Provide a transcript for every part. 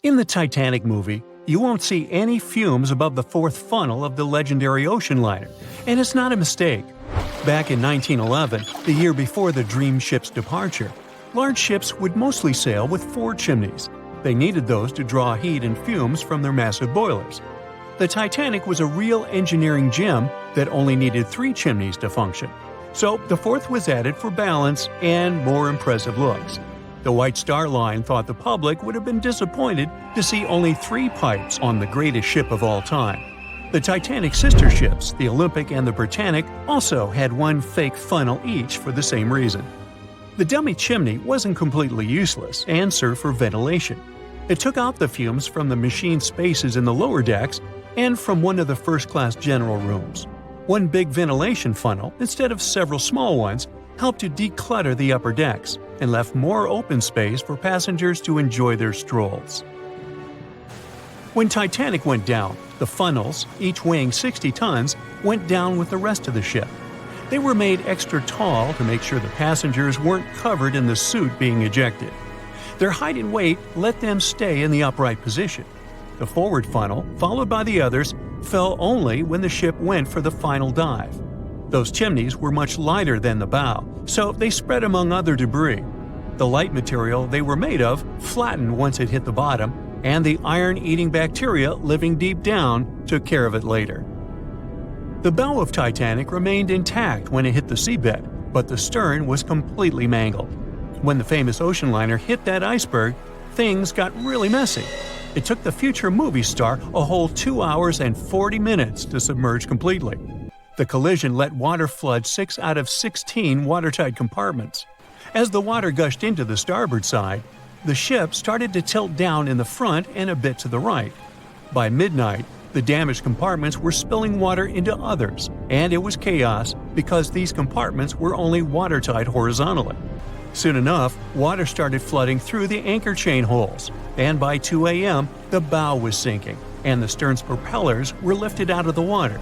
In the Titanic movie, you won't see any fumes above the fourth funnel of the legendary ocean liner, and it's not a mistake. Back in 1911, the year before the Dream ship's departure, large ships would mostly sail with 4 chimneys. They needed those to draw heat and fumes from their massive boilers. The Titanic was a real engineering gem that only needed 3 chimneys to function. So the fourth was added for balance and more impressive looks. The White Star Line thought the public would have been disappointed to see only 3 pipes on the greatest ship of all time. The Titanic's sister ships, the Olympic and the Britannic, also had 1 fake funnel each for the same reason. The dummy chimney wasn't completely useless and served for ventilation. It took out the fumes from the machine spaces in the lower decks and from one of the first-class general rooms. 1 big ventilation funnel, instead of several small ones, helped to declutter the upper decks and left more open space for passengers to enjoy their strolls. When Titanic went down, the funnels, each weighing 60 tons, went down with the rest of the ship. They were made extra tall to make sure the passengers weren't covered in the soot being ejected. Their height and weight let them stay in the upright position. The forward funnel, followed by the others, fell only when the ship went for the final dive. Those chimneys were much lighter than the bow, so they spread among other debris. The light material they were made of flattened once it hit the bottom, and the iron-eating bacteria living deep down took care of it later. The bow of Titanic remained intact when it hit the seabed, but the stern was completely mangled. When the famous ocean liner hit that iceberg, things got really messy. It took the future movie star a whole 2 hours and 40 minutes to submerge completely. The collision let water flood 6 out of 16 watertight compartments. As the water gushed into the starboard side, the ship started to tilt down in the front and a bit to the right. By midnight, the damaged compartments were spilling water into others, and it was chaos because these compartments were only watertight horizontally. Soon enough, water started flooding through the anchor chain holes, and by 2 a.m., the bow was sinking, and the stern's propellers were lifted out of the water.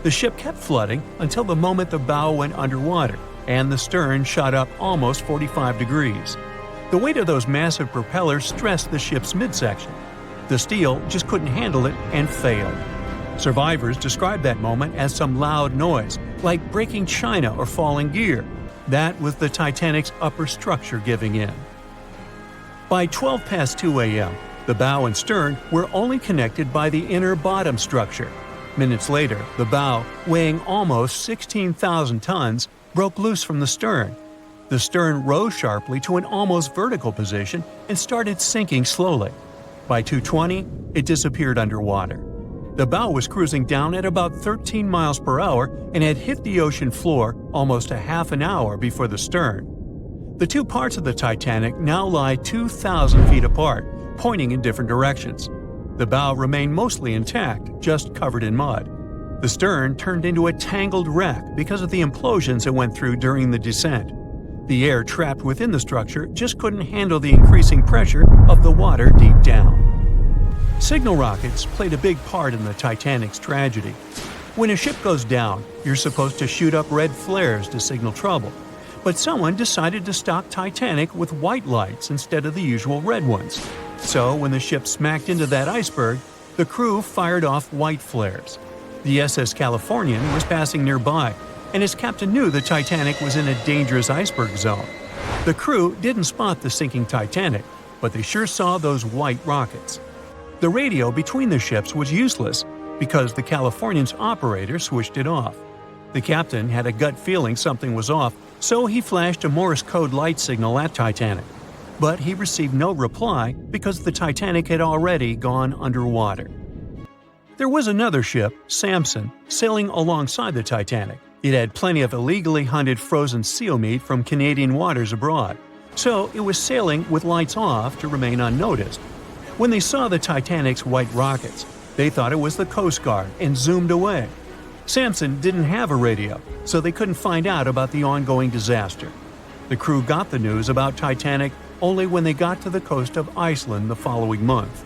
The ship kept flooding until the moment the bow went underwater, and the stern shot up almost 45 degrees. The weight of those massive propellers stressed the ship's midsection. The steel just couldn't handle it and failed. Survivors described that moment as some loud noise, like breaking china or falling gear. That was the Titanic's upper structure giving in. By 12 past 2 a.m., the bow and stern were only connected by the inner bottom structure. Minutes later, the bow, weighing almost 16,000 tons, broke loose from the stern. The stern rose sharply to an almost vertical position and started sinking slowly. By 2:20, it disappeared underwater. The bow was cruising down at about 13 miles per hour and had hit the ocean floor almost a half an hour before the stern. The 2 parts of the Titanic now lie 2,000 feet apart, pointing in different directions. The bow remained mostly intact, just covered in mud. The stern turned into a tangled wreck because of the implosions it went through during the descent. The air trapped within the structure just couldn't handle the increasing pressure of the water deep down. Signal rockets played a big part in the Titanic's tragedy. When a ship goes down, you're supposed to shoot up red flares to signal trouble. But someone decided to stock Titanic with white lights instead of the usual red ones. So when the ship smacked into that iceberg, the crew fired off white flares. The SS Californian was passing nearby, and his captain knew the Titanic was in a dangerous iceberg zone. The crew didn't spot the sinking Titanic, but they sure saw those white rockets. The radio between the ships was useless because the Californian's operator switched it off. The captain had a gut feeling something was off, so he flashed a Morse code light signal at Titanic. But he received no reply because the Titanic had already gone underwater. There was another ship, Samson, sailing alongside the Titanic. It had plenty of illegally hunted frozen seal meat from Canadian waters abroad, so it was sailing with lights off to remain unnoticed. When they saw the Titanic's white rockets, they thought it was the Coast Guard and zoomed away. Samson didn't have a radio, so they couldn't find out about the ongoing disaster. The crew got the news about Titanic only when they got to the coast of Iceland the following month.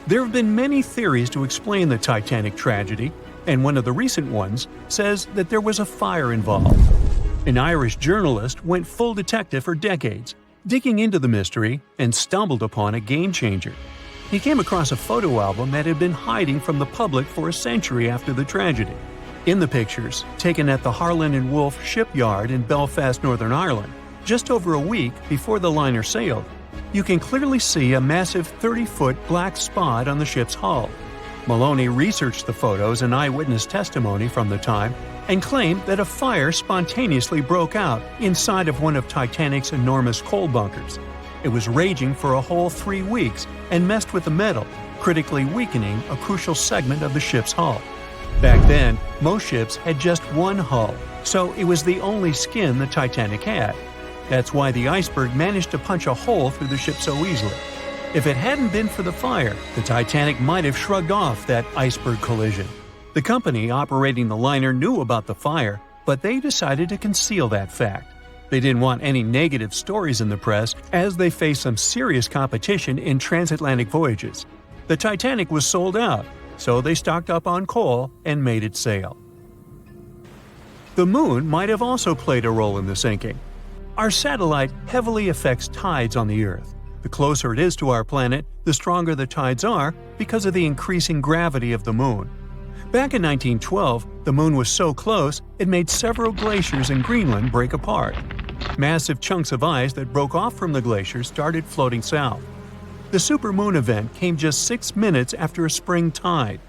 There have been many theories to explain the Titanic tragedy, and one of the recent ones says that there was a fire involved. An Irish journalist went full detective for decades, digging into the mystery, and stumbled upon a game-changer. He came across a photo album that had been hiding from the public for a century after the tragedy. In the pictures, taken at the Harland and Wolff shipyard in Belfast, Northern Ireland, just over a week before the liner sailed, you can clearly see a massive 30-foot black spot on the ship's hull. Maloney researched the photos and eyewitness testimony from the time and claimed that a fire spontaneously broke out inside of one of Titanic's enormous coal bunkers. It was raging for a whole 3 weeks and messed with the metal, critically weakening a crucial segment of the ship's hull. Back then, most ships had just one hull, so it was the only skin the Titanic had. That's why the Iceberg managed to punch a hole through the ship so easily. If it hadn't been for the fire, the Titanic might have shrugged off that iceberg collision. The company operating the liner knew about the fire, but they decided to conceal that fact. They didn't want any negative stories in the press as they faced some serious competition in transatlantic voyages. The Titanic was sold out, so they stocked up on coal and made it sail. The moon might have also played a role in the sinking. Our satellite heavily affects tides on the Earth. The closer it is to our planet, the stronger the tides are because of the increasing gravity of the moon. Back in 1912, the moon was so close it made several glaciers in Greenland break apart. Massive chunks of ice that broke off from the glaciers started floating south. The supermoon event came just 6 minutes after a spring tide.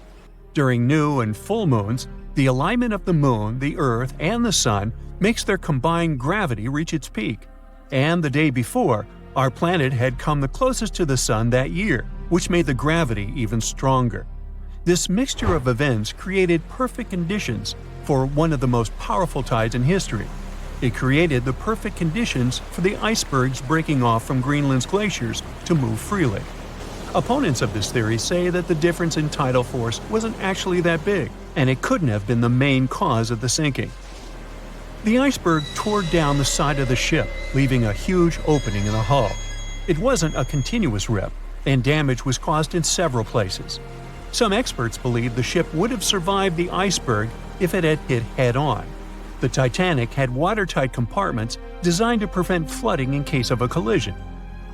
During new and full moons, the alignment of the moon, the Earth, and the sun makes their combined gravity reach its peak. And the day before, our planet had come the closest to the sun that year, which made the gravity even stronger. This mixture of events created perfect conditions for one of the most powerful tides in history. It created the perfect conditions for the icebergs breaking off from Greenland's glaciers to move freely. Opponents of this theory say that the difference in tidal force wasn't actually that big, and it couldn't have been the main cause of the sinking. The iceberg tore down the side of the ship, leaving a huge opening in the hull. It wasn't a continuous rip, and damage was caused in several places. Some experts believe the ship would have survived the iceberg if it had hit head-on. The Titanic had watertight compartments designed to prevent flooding in case of a collision.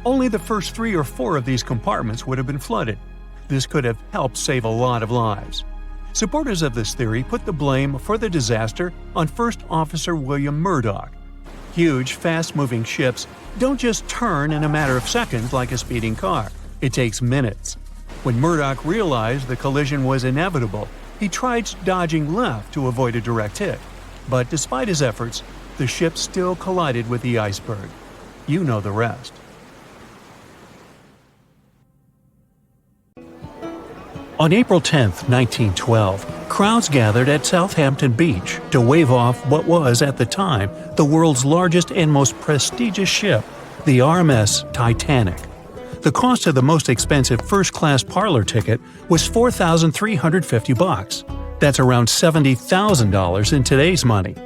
Only the first 3 or 4 of these compartments would have been flooded. This could have helped save a lot of lives. Supporters of this theory put the blame for the disaster on First Officer William Murdoch. Huge, fast-moving ships don't just turn in a matter of seconds like a speeding car. It takes minutes. When Murdoch realized the collision was inevitable, he tried dodging left to avoid a direct hit. But despite his efforts, the ship still collided with the iceberg. You know the rest. On April 10, 1912, crowds gathered at Southampton Beach to wave off what was, at the time, the world's largest and most prestigious ship, the RMS Titanic. The cost of the most expensive first-class parlor ticket was $4,350. That's around $70,000 in today's money.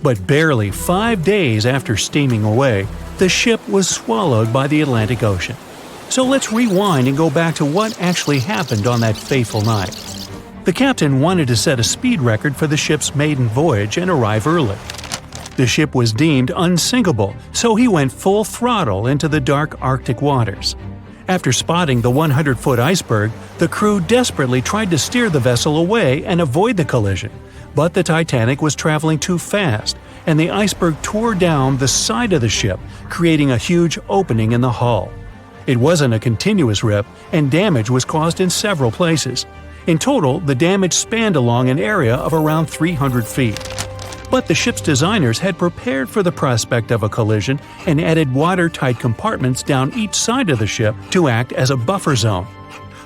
But barely 5 days after steaming away, the ship was swallowed by the Atlantic Ocean. So let's rewind and go back to what actually happened on that fateful night. The captain wanted to set a speed record for the ship's maiden voyage and arrive early. The ship was deemed unsinkable, so he went full throttle into the dark Arctic waters. After spotting the 100-foot iceberg, the crew desperately tried to steer the vessel away and avoid the collision, but the Titanic was traveling too fast, and the iceberg tore down the side of the ship, creating a huge opening in the hull. It wasn't a continuous rip, and damage was caused in several places. In total, the damage spanned along an area of around 300 feet. But the ship's designers had prepared for the prospect of a collision and added watertight compartments down each side of the ship to act as a buffer zone.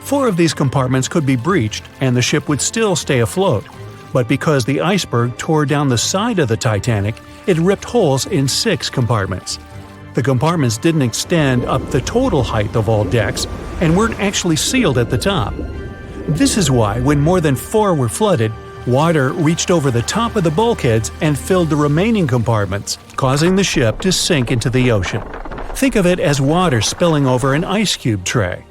4 of these compartments could be breached and the ship would still stay afloat. But because the iceberg tore down the side of the Titanic, it ripped holes in 6 compartments. The compartments didn't extend up the total height of all decks and weren't actually sealed at the top. This is why, when more than 4 were flooded, water reached over the top of the bulkheads and filled the remaining compartments, causing the ship to sink into the ocean. Think of it as water spilling over an ice cube tray.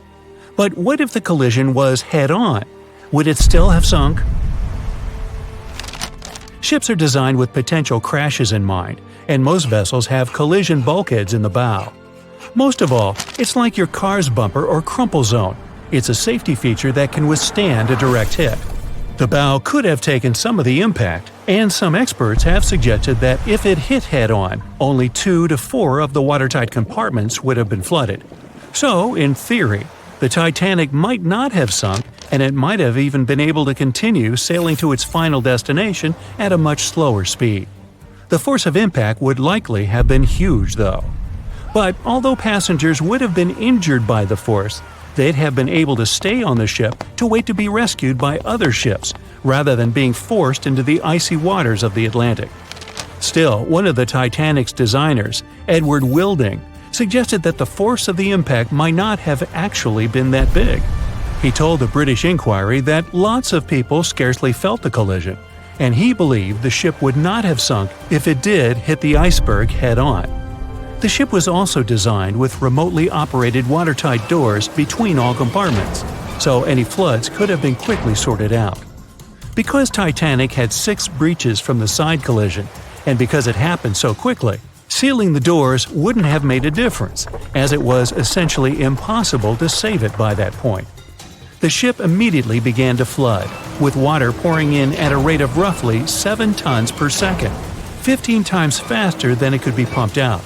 But what if the collision was head-on? Would it still have sunk? Ships are designed with potential crashes in mind, and most vessels have collision bulkheads in the bow. Most of all, it's like your car's bumper or crumple zone. It's a safety feature that can withstand a direct hit. The bow could have taken some of the impact, and some experts have suggested that if it hit head-on, only 2 to 4 of the watertight compartments would have been flooded. So, in theory, the Titanic might not have sunk, and it might have even been able to continue sailing to its final destination at a much slower speed. The force of impact would likely have been huge, though. But although passengers would have been injured by the force, they'd have been able to stay on the ship to wait to be rescued by other ships, rather than being forced into the icy waters of the Atlantic. Still, one of the Titanic's designers, Edward Wilding, suggested that the force of the impact might not have actually been that big. He told the British Inquiry that lots of people scarcely felt the collision, and he believed the ship would not have sunk if it did hit the iceberg head-on. The ship was also designed with remotely operated watertight doors between all compartments, so any floods could have been quickly sorted out. Because Titanic had 6 breaches from the side collision, and because it happened so quickly, sealing the doors wouldn't have made a difference, as it was essentially impossible to save it by that point. The ship immediately began to flood, with water pouring in at a rate of roughly 7 tons per second, 15 times faster than it could be pumped out.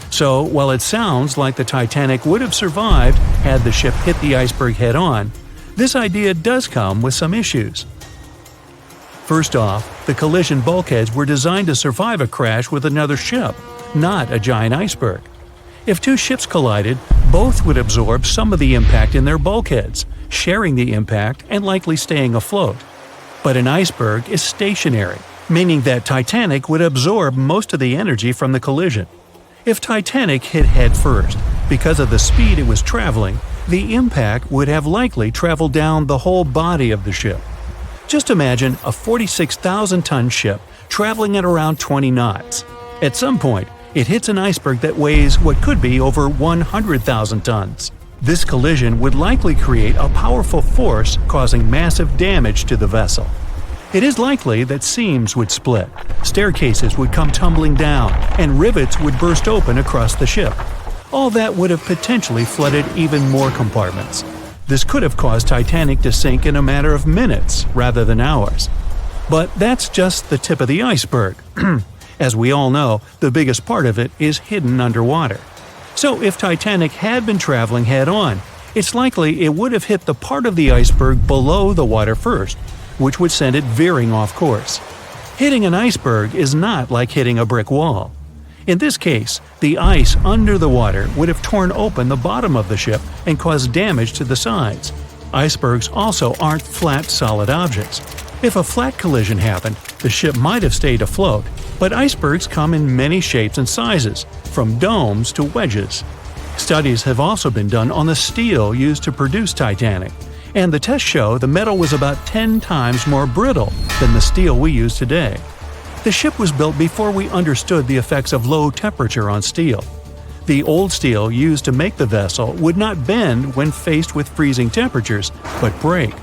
So, while it sounds like the Titanic would have survived had the ship hit the iceberg head-on, this idea does come with some issues. First off, the collision bulkheads were designed to survive a crash with another ship, not a giant iceberg. If 2 ships collided, both would absorb some of the impact in their bulkheads, sharing the impact and likely staying afloat. But an iceberg is stationary, meaning that Titanic would absorb most of the energy from the collision. If Titanic hit head first, because of the speed it was traveling, the impact would have likely traveled down the whole body of the ship. Just imagine a 46,000-ton ship traveling at around 20 knots. At some point, it hits an iceberg that weighs what could be over 100,000 tons. This collision would likely create a powerful force causing massive damage to the vessel. It is likely that seams would split, staircases would come tumbling down, and rivets would burst open across the ship. All that would have potentially flooded even more compartments. This could have caused Titanic to sink in a matter of minutes rather than hours. But that's just the tip of the iceberg. As we all know, the biggest part of it is hidden underwater. So if Titanic had been traveling head-on, it's likely it would have hit the part of the iceberg below the water first, which would send it veering off course. Hitting an iceberg is not like hitting a brick wall. In this case, the ice under the water would have torn open the bottom of the ship and caused damage to the sides. Icebergs also aren't flat, solid objects. If a flat collision happened, the ship might have stayed afloat, but icebergs come in many shapes and sizes, from domes to wedges. Studies have also been done on the steel used to produce Titanic, and the tests show the metal was about 10 times more brittle than the steel we use today. The ship was built before we understood the effects of low temperature on steel. The old steel used to make the vessel would not bend when faced with freezing temperatures, but break.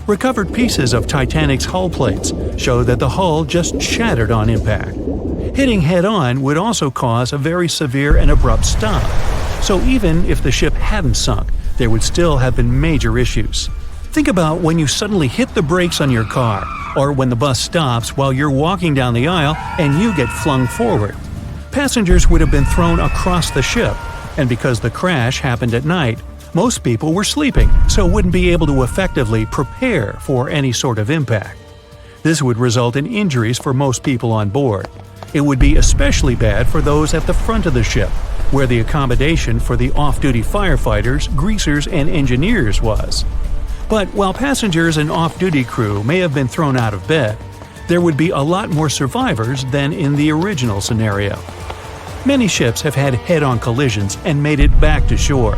Recovered pieces of Titanic's hull plates show that the hull just shattered on impact. Hitting head-on would also cause a very severe and abrupt stop, so even if the ship hadn't sunk, there would still have been major issues. Think about when you suddenly hit the brakes on your car, or when the bus stops while you're walking down the aisle and you get flung forward. Passengers would have been thrown across the ship, and because the crash happened at night, most people were sleeping, so wouldn't be able to effectively prepare for any sort of impact. This would result in injuries for most people on board. It would be especially bad for those at the front of the ship, where the accommodation for the off-duty firefighters, greasers, and engineers was. But while passengers and off-duty crew may have been thrown out of bed, there would be a lot more survivors than in the original scenario. Many ships have had head-on collisions and made it back to shore.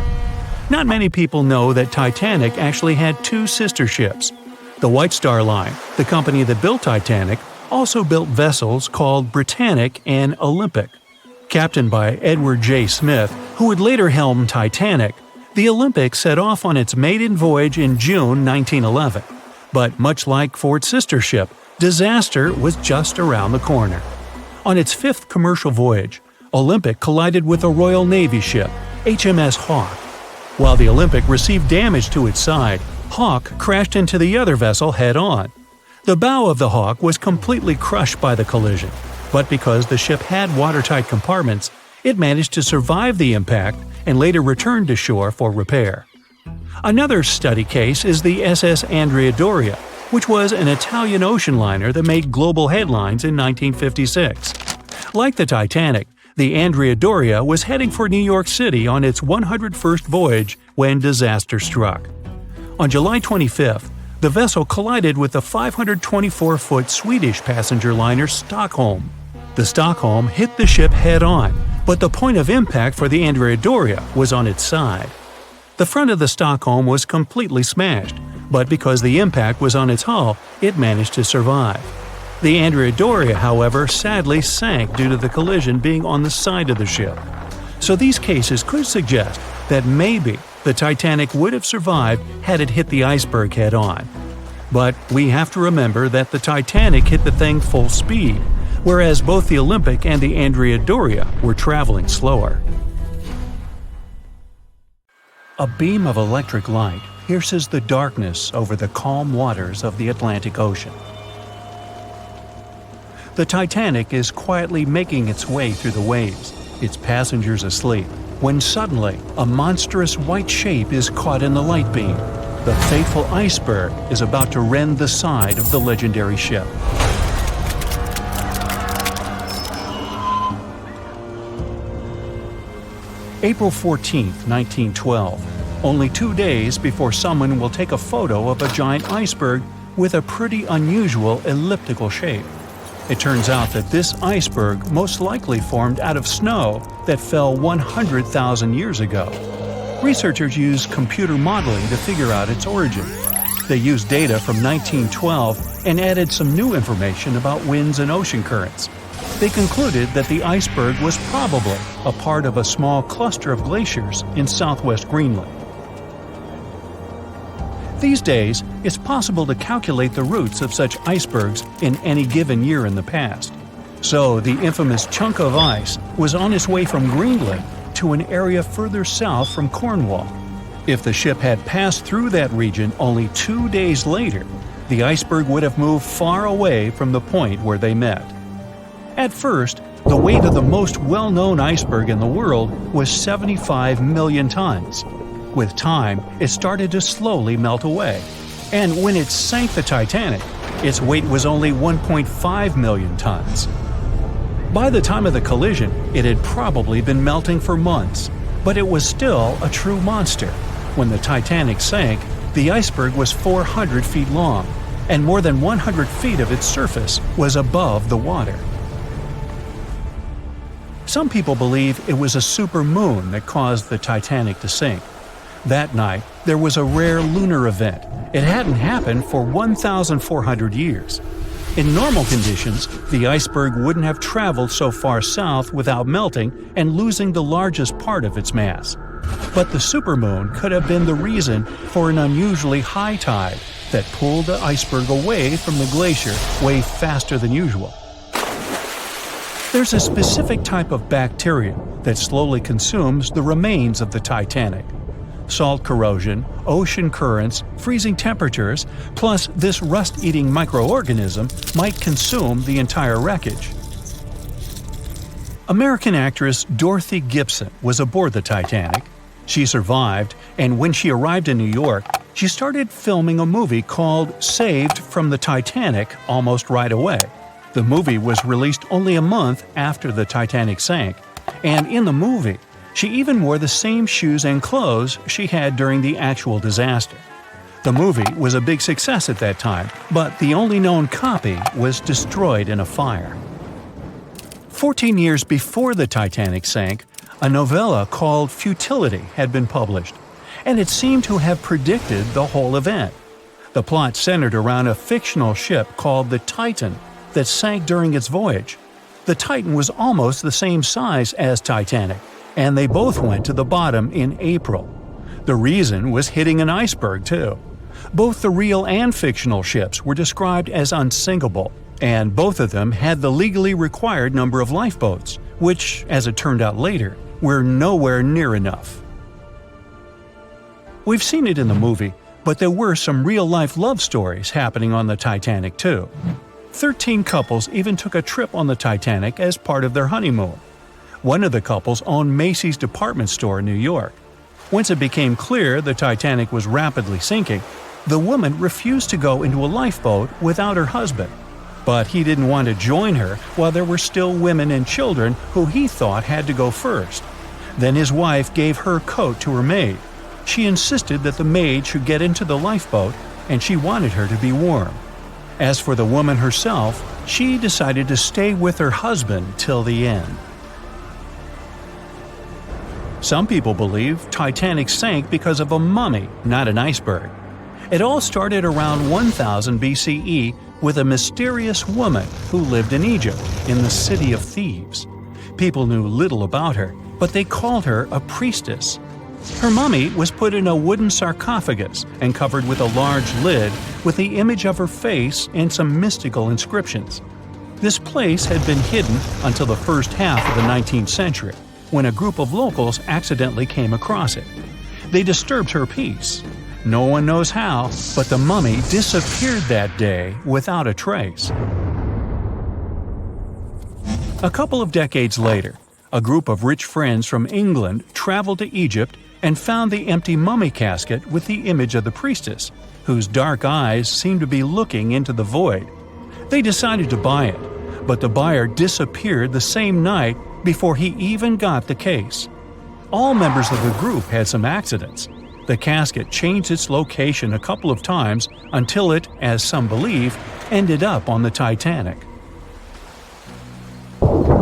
Not many people know that Titanic actually had 2 sister ships. The White Star Line, the company that built Titanic, also built vessels called Britannic and Olympic. Captained by Edward J. Smith, who would later helm Titanic, the Olympic set off on its maiden voyage in June 1911. But much like for its sister ship, disaster was just around the corner. On its 5th commercial voyage, Olympic collided with a Royal Navy ship, HMS Hawke. While the Olympic received damage to its side, Hawke crashed into the other vessel head-on. The bow of the Hawke was completely crushed by the collision, but because the ship had watertight compartments, it managed to survive the impact and later returned to shore for repair. Another study case is the SS Andrea Doria, which was an Italian ocean liner that made global headlines in 1956. Like the Titanic, the Andrea Doria was heading for New York City on its 101st voyage when disaster struck. On July 25th, the vessel collided with the 524-foot Swedish passenger liner Stockholm. The Stockholm hit the ship head-on, but the point of impact for the Andrea Doria was on its side. The front of the Stockholm was completely smashed, but because the impact was on its hull, it managed to survive. The Andrea Doria, however, sadly sank due to the collision being on the side of the ship. So these cases could suggest that maybe the Titanic would have survived had it hit the iceberg head-on. But we have to remember that the Titanic hit the thing full speed, whereas both the Olympic and the Andrea Doria were traveling slower. A beam of electric light pierces the darkness over the calm waters of the Atlantic Ocean. The Titanic is quietly making its way through the waves, its passengers asleep, when suddenly a monstrous white shape is caught in the light beam. The fateful Iceberg is about to rend the side of the legendary ship. April 14, 1912, only 2 days before someone will take a photo of a giant iceberg with a pretty unusual elliptical shape. It turns out that this iceberg most likely formed out of snow that fell 100,000 years ago. Researchers used computer modeling to figure out its origin. They used data from 1912 and added some new information about winds and ocean currents. They concluded that the iceberg was probably a part of a small cluster of glaciers in southwest Greenland. These days, it's possible to calculate the routes of such icebergs in any given year in the past. So the infamous chunk of ice was on its way from Greenland to an area further south from Cornwall. If the ship had passed through that region only 2 days later, the iceberg would have moved far away from the point where they met. At first, the weight of the most well-known iceberg in the world was 75 million tons. With time, it started to slowly melt away, and when it sank the Titanic, its weight was only 1.5 million tons. By the time of the collision, it had probably been melting for months, but it was still a true monster. When the Titanic sank, the iceberg was 400 feet long, and more than 100 feet of its surface was above the water. Some people believe it was a supermoon that caused the Titanic to sink. That night, there was a rare lunar event. It hadn't happened for 1,400 years. In normal conditions, the iceberg wouldn't have traveled so far south without melting and losing the largest part of its mass. But the supermoon could have been the reason for an unusually high tide that pulled the iceberg away from the glacier way faster than usual. There's a specific type of bacteria that slowly consumes the remains of the Titanic. Salt corrosion, ocean currents, freezing temperatures, plus this rust-eating microorganism might consume the entire wreckage. American actress Dorothy Gibson was aboard the Titanic. She survived, and when she arrived in New York, she started filming a movie called Saved from the Titanic almost right away. The movie was released only a month after the Titanic sank, and in the movie, she even wore the same shoes and clothes she had during the actual disaster. The movie was a big success at that time, but the only known copy was destroyed in a fire. 14 years before the Titanic sank, a novella called Futility had been published, and it seemed to have predicted the whole event. The plot centered around a fictional ship called the Titan that sank during its voyage. The Titan was almost the same size as Titanic, and they both went to the bottom in April. The reason was hitting an iceberg, too. Both the real and fictional ships were described as unsinkable, and both of them had the legally required number of lifeboats, which, as it turned out later, were nowhere near enough. We've seen it in the movie, but there were some real-life love stories happening on the Titanic too. 13 couples even took a trip on the Titanic as part of their honeymoon. One of the couples owned Macy's department store in New York. Once it became clear the Titanic was rapidly sinking, the woman refused to go into a lifeboat without her husband. But he didn't want to join her while there were still women and children who he thought had to go first. Then his wife gave her coat to her maid. She insisted that the maid should get into the lifeboat, and she wanted her to be warm. As for the woman herself, she decided to stay with her husband till the end. Some people believe Titanic sank because of a mummy, not an iceberg. It all started around 1000 BCE with a mysterious woman who lived in Egypt, in the City of Thieves. People knew little about her, but they called her a priestess. Her mummy was put in a wooden sarcophagus and covered with a large lid with the image of her face and some mystical inscriptions. This place had been hidden until the first half of the 19th century, when a group of locals accidentally came across it. They disturbed her peace. No one knows how, but the mummy disappeared that day without a trace. A couple of decades later, a group of rich friends from England traveled to Egypt and found the empty mummy casket with the image of the priestess, whose dark eyes seemed to be looking into the void. They decided to buy it, but the buyer disappeared the same night before he even got the case. All members of the group had some accidents. The casket changed its location a couple of times until it, as some believe, ended up on the Titanic.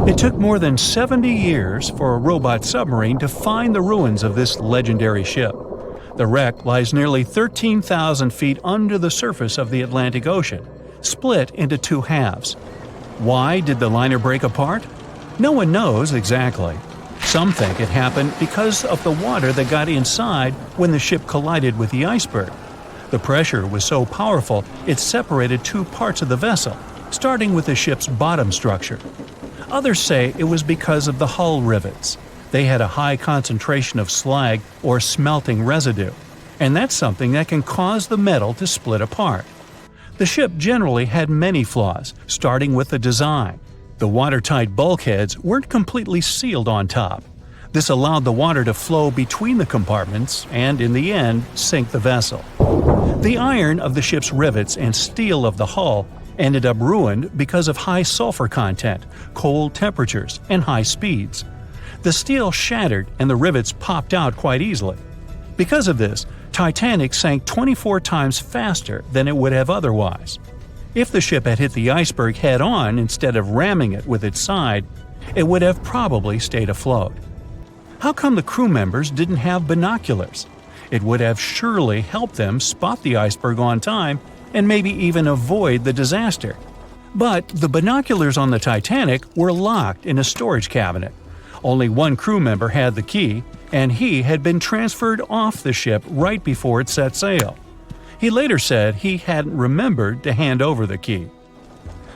It took more than 70 years for a robot submarine to find the ruins of this legendary ship. The wreck lies nearly 13,000 feet under the surface of the Atlantic Ocean, split into two halves. Why did the liner break apart? No one knows exactly. Some think it happened because of the water that got inside when the ship collided with the iceberg. The pressure was so powerful it separated two parts of the vessel, starting with the ship's bottom structure. Others say it was because of the hull rivets. They had a high concentration of slag or smelting residue, and that's something that can cause the metal to split apart. The ship generally had many flaws, starting with the design. The watertight bulkheads weren't completely sealed on top. This allowed the water to flow between the compartments and, in the end, sink the vessel. The iron of the ship's rivets and steel of the hull ended up ruined because of high sulfur content, cold temperatures, and high speeds. The steel shattered and the rivets popped out quite easily. Because of this, Titanic sank 24 times faster than it would have otherwise. If the ship had hit the iceberg head-on instead of ramming it with its side, it would have probably stayed afloat. How come the crew members didn't have binoculars? It would have surely helped them spot the iceberg on time and maybe even avoid the disaster. But the binoculars on the Titanic were locked in a storage cabinet. Only one crew member had the key, and he had been transferred off the ship right before it set sail. He later said he hadn't remembered to hand over the key.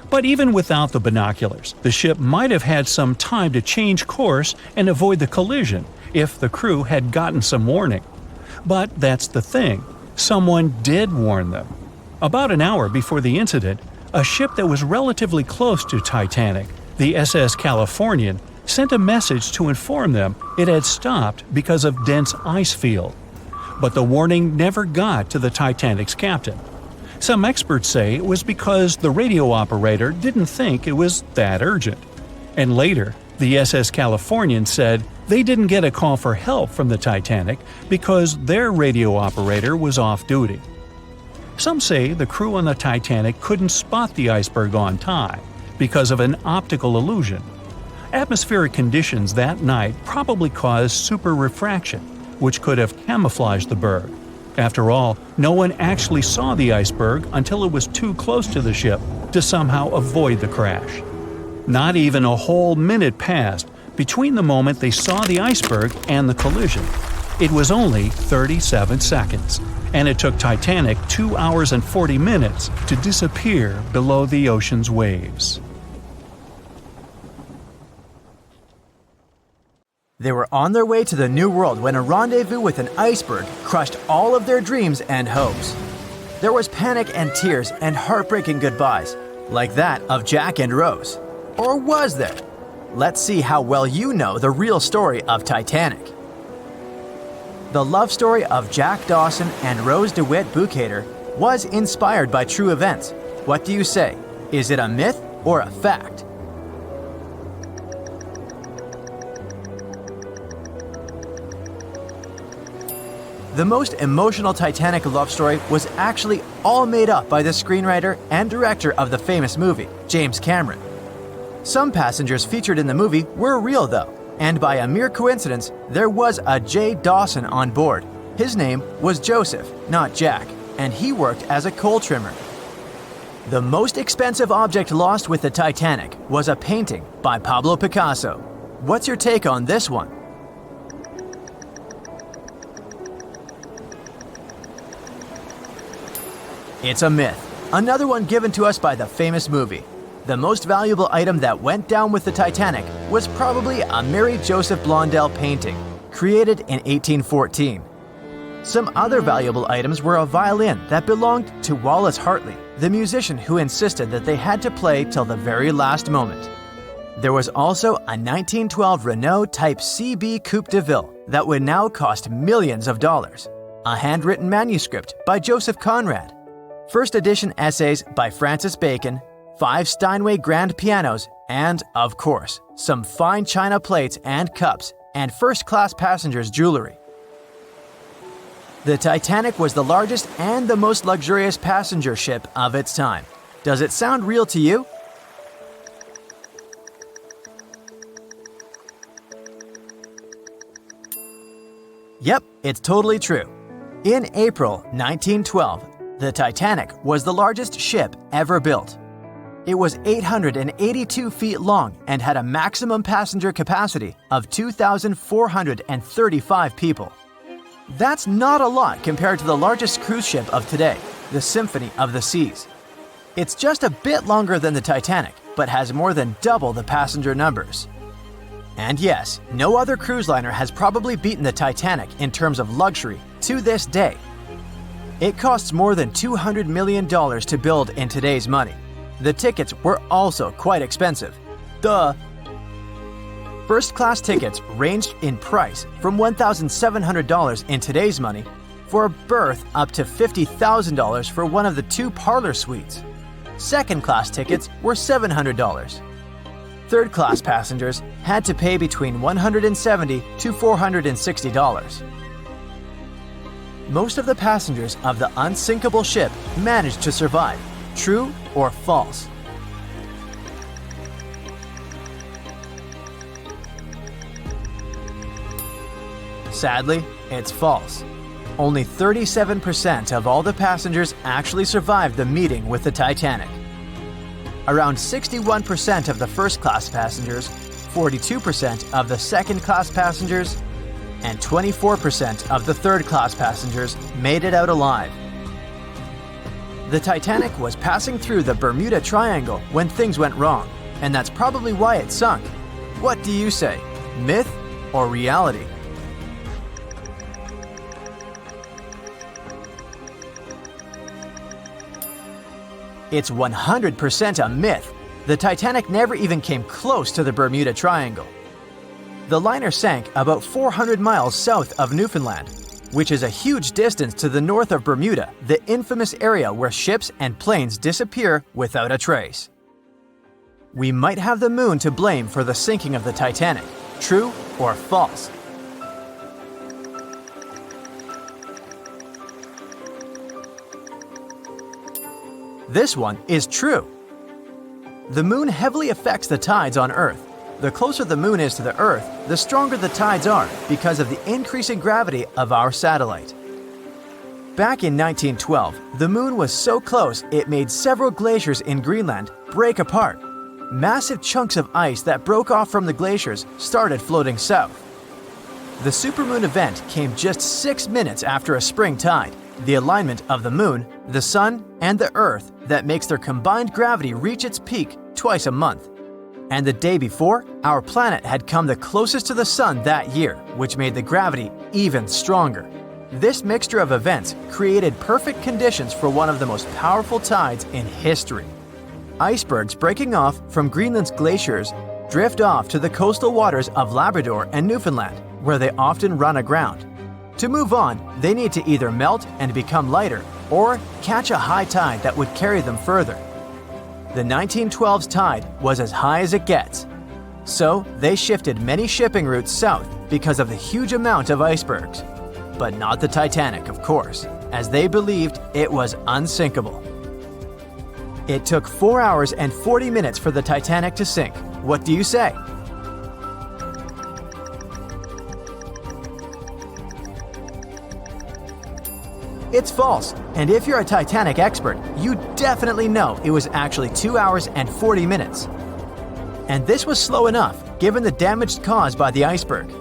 But even without the binoculars, the ship might have had some time to change course and avoid the collision if the crew had gotten some warning. But that's the thing, someone did warn them. About an hour before the incident, a ship that was relatively close to Titanic, the SS Californian, sent a message to inform them it had stopped because of dense ice field. But the warning never got to the Titanic's captain. Some experts say it was because the radio operator didn't think it was that urgent. And later, the SS Californian said they didn't get a call for help from the Titanic because their radio operator was off duty. Some say the crew on the Titanic couldn't spot the iceberg on time because of an optical illusion. Atmospheric conditions that night probably caused super-refraction, which could have camouflaged the berg. After all, no one actually saw the iceberg until it was too close to the ship to somehow avoid the crash. Not even a whole minute passed between the moment they saw the iceberg and the collision. It was only 37 seconds, and it took Titanic 2 hours and 40 minutes to disappear below the ocean's waves. They were on their way to the New World when a rendezvous with an iceberg crushed all of their dreams and hopes. There was panic and tears and heartbreaking goodbyes, like that of Jack and Rose. Or was there? Let's see how well you know the real story of Titanic. The love story of Jack Dawson and Rose DeWitt Bukater was inspired by true events. What do you say? Is it a myth or a fact? The most emotional Titanic love story was actually all made up by the screenwriter and director of the famous movie, James Cameron. Some passengers featured in the movie were real though, and by a mere coincidence, there was a J. Dawson on board. His name was Joseph, not Jack, and he worked as a coal trimmer. The most expensive object lost with the Titanic was a painting by Pablo Picasso. What's your take on this one? It's a myth, another one given to us by the famous movie. The most valuable item that went down with the Titanic was probably a Mary Joseph Blondell painting, created in 1814. Some other valuable items were a violin that belonged to Wallace Hartley, the musician who insisted that they had to play till the very last moment. There was also a 1912 Renault Type CB Coupe de Ville that would now cost millions of dollars, a handwritten manuscript by Joseph Conrad, first edition essays by Francis Bacon, 5 Steinway grand pianos, and, of course, some fine china plates and cups and first-class passengers' jewelry. The Titanic was the largest and the most luxurious passenger ship of its time. Does it sound real to you? Yep, it's totally true. In April 1912, the Titanic was the largest ship ever built. It was 882 feet long and had a maximum passenger capacity of 2,435 people. That's not a lot compared to the largest cruise ship of today, the Symphony of the Seas. It's just a bit longer than the Titanic, but has more than double the passenger numbers. And yes, no other cruise liner has probably beaten the Titanic in terms of luxury to this day. It costs more than $200 million to build in today's money. The tickets were also quite expensive. Duh! First-class tickets ranged in price from $1,700 in today's money for a berth up to $50,000 for one of the 2 parlor suites. Second-class tickets were $700. Third-class passengers had to pay between $170 to $460. Most of the passengers of the unsinkable ship managed to survive. True or false? Sadly, it's false. Only 37% of all the passengers actually survived the meeting with the Titanic. Around 61% of the first-class passengers, 42% of the second-class passengers, and 24% of the third-class passengers made it out alive. The Titanic was passing through the Bermuda Triangle when things went wrong, and that's probably why it sunk. What do you say, myth or reality? It's 100% a myth. The Titanic never even came close to the Bermuda Triangle. The liner sank about 400 miles south of Newfoundland, which is a huge distance to the north of Bermuda, the infamous area where ships and planes disappear without a trace. We might have the moon to blame for the sinking of the Titanic. True or false? This one is true. The moon heavily affects the tides on Earth. The closer the moon is to the Earth, the stronger the tides are because of the increasing gravity of our satellite. Back in 1912, the moon was so close it made several glaciers in Greenland break apart. Massive chunks of ice that broke off from the glaciers started floating south. The supermoon event came just 6 minutes after a spring tide, the alignment of the moon, the sun, and the Earth that makes their combined gravity reach its peak twice a month. And the day before, our planet had come the closest to the sun that year, which made the gravity even stronger. This mixture of events created perfect conditions for one of the most powerful tides in history. Icebergs breaking off from Greenland's glaciers drift off to the coastal waters of Labrador and Newfoundland, where they often run aground. To move on, they need to either melt and become lighter or catch a high tide that would carry them further. The 1912's tide was as high as it gets. So they shifted many shipping routes south because of the huge amount of icebergs. But not the Titanic, of course, as they believed it was unsinkable. It took 4 hours and 40 minutes for the Titanic to sink. What do you say? It's false, and if you're a Titanic expert, you definitely know it was actually 2 hours and 40 minutes. And this was slow enough, given the damage caused by the iceberg.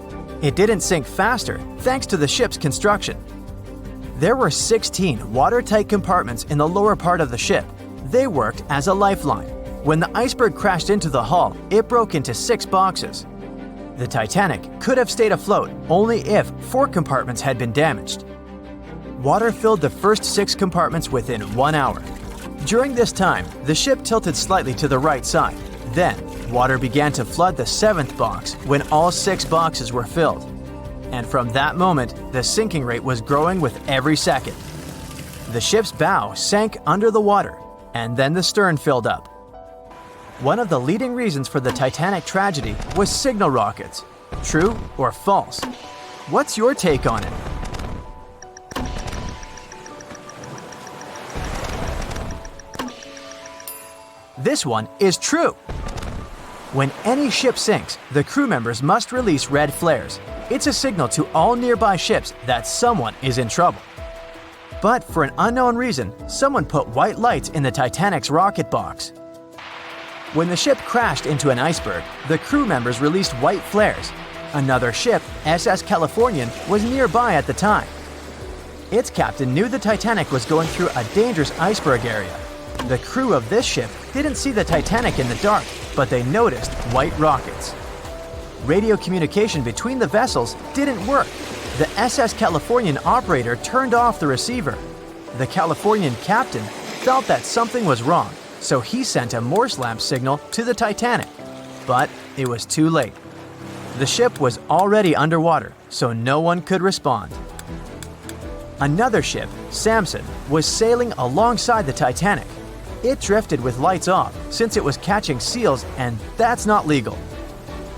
It didn't sink faster, thanks to the ship's construction. There were 16 watertight compartments in the lower part of the ship. They worked as a lifeline. When the iceberg crashed into the hull, it broke into 6 boxes. The Titanic could have stayed afloat only if 4 compartments had been damaged. Water filled the first 6 compartments within 1 hour. During this time, the ship tilted slightly to the right side. Then, water began to flood the 7th box when all 6 boxes were filled. And from that moment, the sinking rate was growing with every second. The ship's bow sank under the water, and then the stern filled up. One of the leading reasons for the Titanic tragedy was signal rockets. True or false? What's your take on it? This one is true. When any ship sinks, the crew members must release red flares. It's a signal to all nearby ships that someone is in trouble. But for an unknown reason, someone put white lights in the Titanic's rocket box. When the ship crashed into an iceberg, the crew members released white flares. Another ship, SS Californian, was nearby at the time. Its captain knew the Titanic was going through a dangerous iceberg area. The crew of this ship didn't see the Titanic in the dark, but they noticed white rockets. Radio communication between the vessels didn't work. The SS Californian operator turned off the receiver. The Californian captain felt that something was wrong, so he sent a Morse lamp signal to the Titanic. But it was too late. The ship was already underwater, so no one could respond. Another ship, Samson, was sailing alongside the Titanic. It drifted with lights off since it was catching seals, and that's not legal.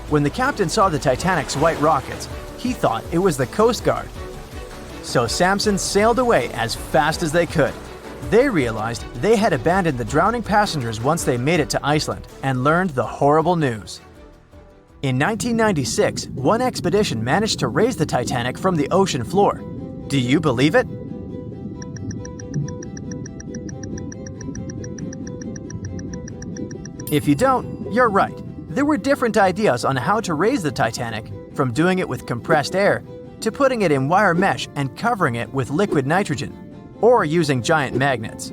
When the captain saw the Titanic's white rockets, he thought it was the Coast Guard. So Samson sailed away as fast as they could. They realized they had abandoned the drowning passengers once they made it to Iceland and learned the horrible news. In 1996, one expedition managed to raise the Titanic from the ocean floor. Do you believe it? If you don't, you're right. There were different ideas on how to raise the Titanic, from doing it with compressed air to putting it in wire mesh and covering it with liquid nitrogen, or using giant magnets.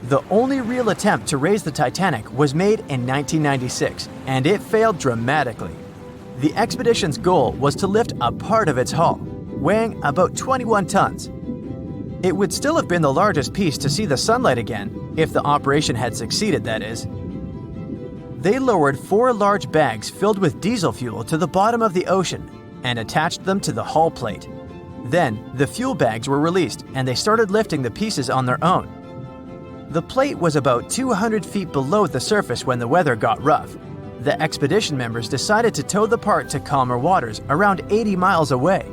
The only real attempt to raise the Titanic was made in 1996, and it failed dramatically. The expedition's goal was to lift a part of its hull, weighing about 21 tons. It would still have been the largest piece to see the sunlight again, if the operation had succeeded, that is. They lowered 4 large bags filled with diesel fuel to the bottom of the ocean and attached them to the hull plate. Then, the fuel bags were released and they started lifting the pieces on their own. The plate was about 200 feet below the surface when the weather got rough. The expedition members decided to tow the part to calmer waters around 80 miles away.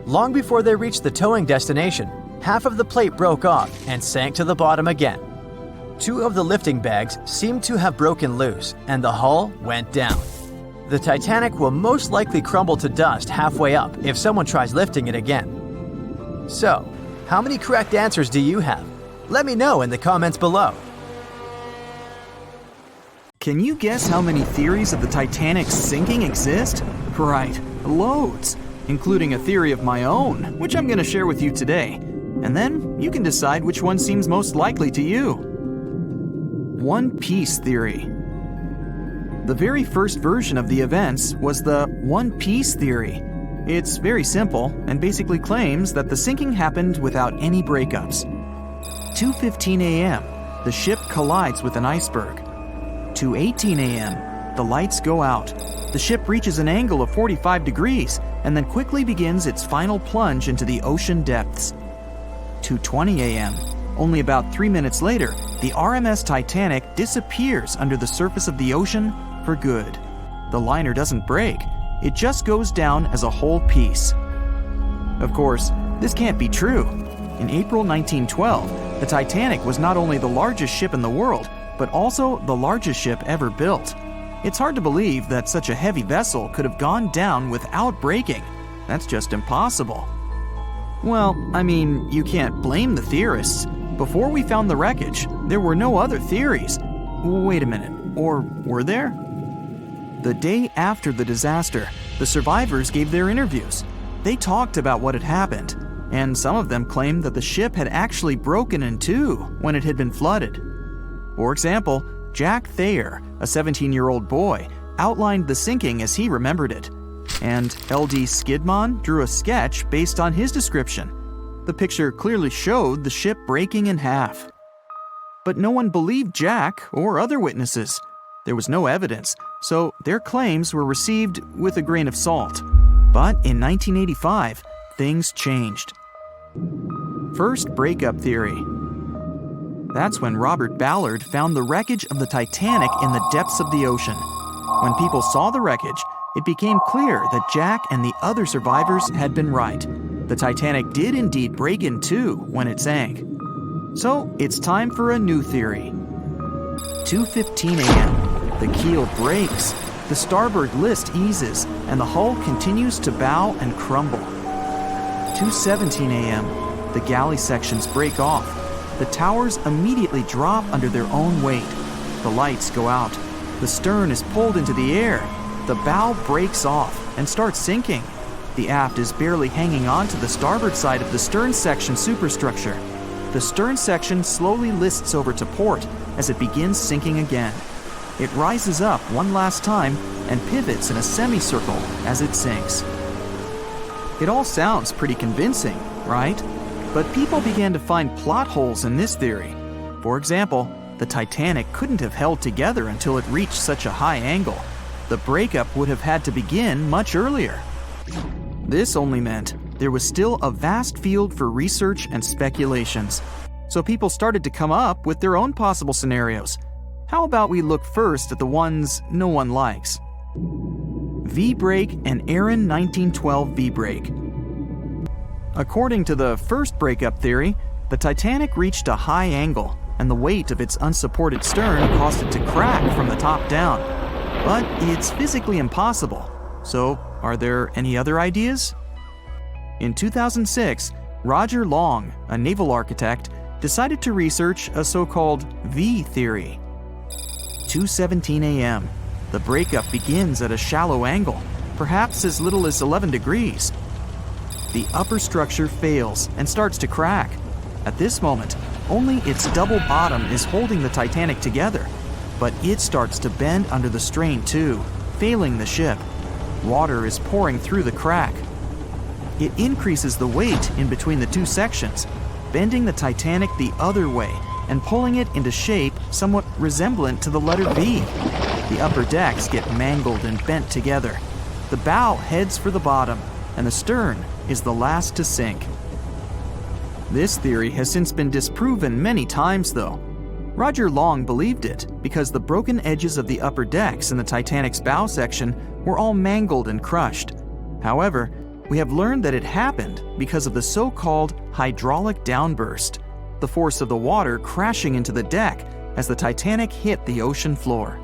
Long before they reached the towing destination, half of the plate broke off and sank to the bottom again. 2 of the lifting bags seemed to have broken loose, and the hull went down. The Titanic will most likely crumble to dust halfway up if someone tries lifting it again. So, how many correct answers do you have? Let me know in the comments below. Can you guess how many theories of the Titanic's sinking exist? Right, loads, including a theory of my own, which I'm going to share with you today. And then you can decide which one seems most likely to you. One piece theory. The very first version of the events was the One Piece theory. It's very simple and basically claims that the sinking happened without any breakups. 2:15 a.m., the ship collides with an iceberg. 2:18 a.m., the lights go out. The ship reaches an angle of 45 degrees and then quickly begins its final plunge into the ocean depths. 2:20 a.m., only about 3 minutes later, the RMS Titanic disappears under the surface of the ocean for good. The liner doesn't break, it just goes down as a whole piece. Of course, this can't be true. In April 1912, the Titanic was not only the largest ship in the world, but also the largest ship ever built. It's hard to believe that such a heavy vessel could have gone down without breaking. That's just impossible. Well, I mean, you can't blame the theorists. Before we found the wreckage, there were no other theories. Wait a minute, or were there? The day after the disaster, the survivors gave their interviews. They talked about what had happened, and some of them claimed that the ship had actually broken in two when it had been flooded. For example, Jack Thayer, a 17-year-old boy, outlined the sinking as he remembered it, and L.D. Skidmon drew a sketch based on his description. The picture clearly showed the ship breaking in half. But no one believed Jack or other witnesses. There was no evidence, so their claims were received with a grain of salt. But in 1985, things changed. First breakup theory. That's when Robert Ballard found the wreckage of the Titanic in the depths of the ocean. When people saw the wreckage, it became clear that Jack and the other survivors had been right. The Titanic did indeed break in two when it sank. So it's time for a new theory. 2:15 a.m. The keel breaks, the starboard list eases, and the hull continues to bow and crumble. 2:17 a.m. The galley sections break off. The towers immediately drop under their own weight. The lights go out. The stern is pulled into the air. The bow breaks off and starts sinking. The aft is barely hanging on to the starboard side of the stern section superstructure. The stern section slowly lists over to port as it begins sinking again. It rises up one last time and pivots in a semicircle as it sinks. It all sounds pretty convincing, right? But people began to find plot holes in this theory. For example, the Titanic couldn't have held together until it reached such a high angle. The breakup would have had to begin much earlier. This only meant there was still a vast field for research and speculations. So people started to come up with their own possible scenarios. How about we look first at the ones no one likes? V-brake and Aaron 1912 V-brake. According to the first breakup theory, the Titanic reached a high angle, and the weight of its unsupported stern caused it to crack from the top down. But it's physically impossible. So, are there any other ideas? In 2006, Roger Long, a naval architect, decided to research a so-called V theory. 2:17 a.m. The breakup begins at a shallow angle, perhaps as little as 11 degrees. The upper structure fails and starts to crack. At this moment, only its double bottom is holding the Titanic together, but it starts to bend under the strain too, failing the ship. Water is pouring through the crack. It increases the weight in between the two sections, bending the Titanic the other way and pulling it into shape somewhat resemblant to the letter V. The upper decks get mangled and bent together. The bow heads for the bottom, and the stern is the last to sink. This theory has since been disproven many times, though. Roger Long believed it because the broken edges of the upper decks in the Titanic's bow section were all mangled and crushed. However, we have learned that it happened because of the so-called hydraulic downburst, the force of the water crashing into the deck as the Titanic hit the ocean floor.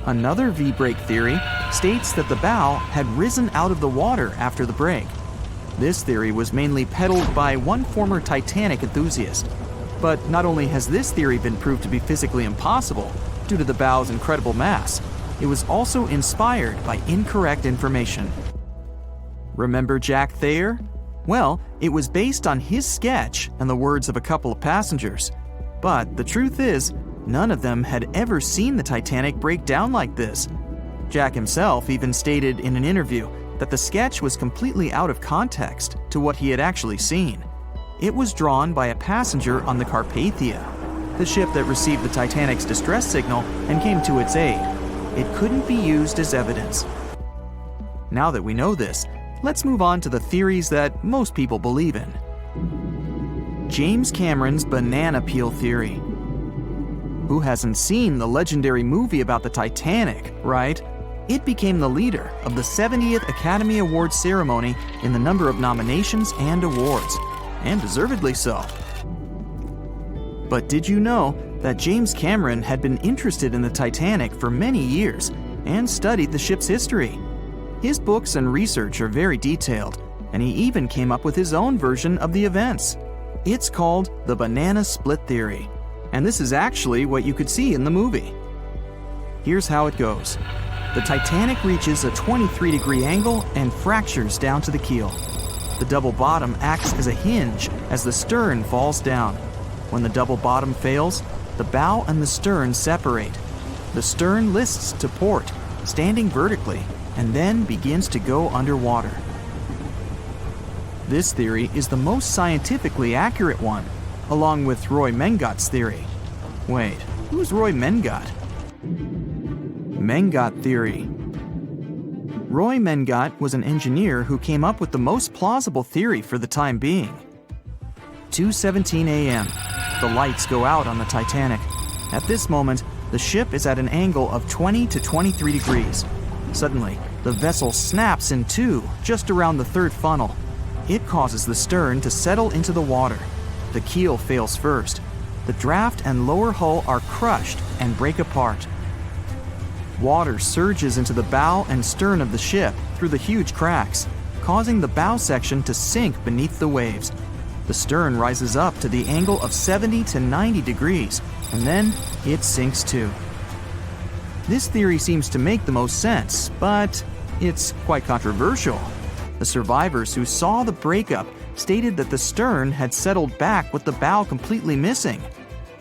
Another V-brake theory states that the bow had risen out of the water after the break. This theory was mainly peddled by one former Titanic enthusiast. But not only has this theory been proved to be physically impossible due to the bow's incredible mass, it was also inspired by incorrect information. Remember Jack Thayer? Well, it was based on his sketch and the words of a couple of passengers. But the truth is, none of them had ever seen the Titanic break down like this. Jack himself even stated in an interview that the sketch was completely out of context to what he had actually seen. It was drawn by a passenger on the Carpathia, the ship that received the Titanic's distress signal and came to its aid. It couldn't be used as evidence. Now that we know this, let's move on to the theories that most people believe in. James Cameron's banana peel theory. Who hasn't seen the legendary movie about the Titanic, right? It became the leader of the 70th Academy Awards ceremony in the number of nominations and awards, and deservedly so. But did you know that James Cameron had been interested in the Titanic for many years and studied the ship's history? His books and research are very detailed, and he even came up with his own version of the events. It's called the banana split theory, and this is actually what you could see in the movie. Here's how it goes. The Titanic reaches a 23-degree angle and fractures down to the keel. The double bottom acts as a hinge as the stern falls down. When the double bottom fails, the bow and the stern separate. The stern lists to port, standing vertically, and then begins to go underwater. This theory is the most scientifically accurate one, along with Roy Mengott's theory. Wait, who's Roy Mengott? Mengott theory. Roy Mengott was an engineer who came up with the most plausible theory for the time being. 2:17 a.m. The lights go out on the Titanic. At this moment, the ship is at an angle of 20 to 23 degrees. Suddenly, the vessel snaps in two just around the third funnel. It causes the stern to settle into the water. The keel fails first. The draft and lower hull are crushed and break apart. Water surges into the bow and stern of the ship through the huge cracks, causing the bow section to sink beneath the waves. The stern rises up to the angle of 70 to 90 degrees, and then it sinks too. This theory seems to make the most sense, but it's quite controversial. The survivors who saw the breakup stated that the stern had settled back with the bow completely missing.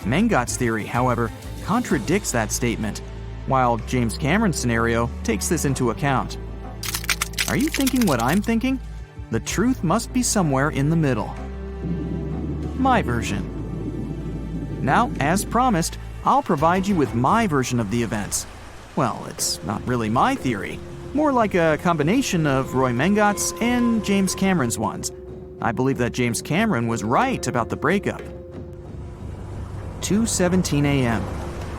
Mengott's theory, however, contradicts that statement, while James Cameron's scenario takes this into account. Are you thinking what I'm thinking? The truth must be somewhere in the middle. My version. Now, as promised, I'll provide you with my version of the events. Well, it's not really my theory, more like a combination of Roy Mengott's and James Cameron's ones. I believe that James Cameron was right about the breakup. 2:17 a.m.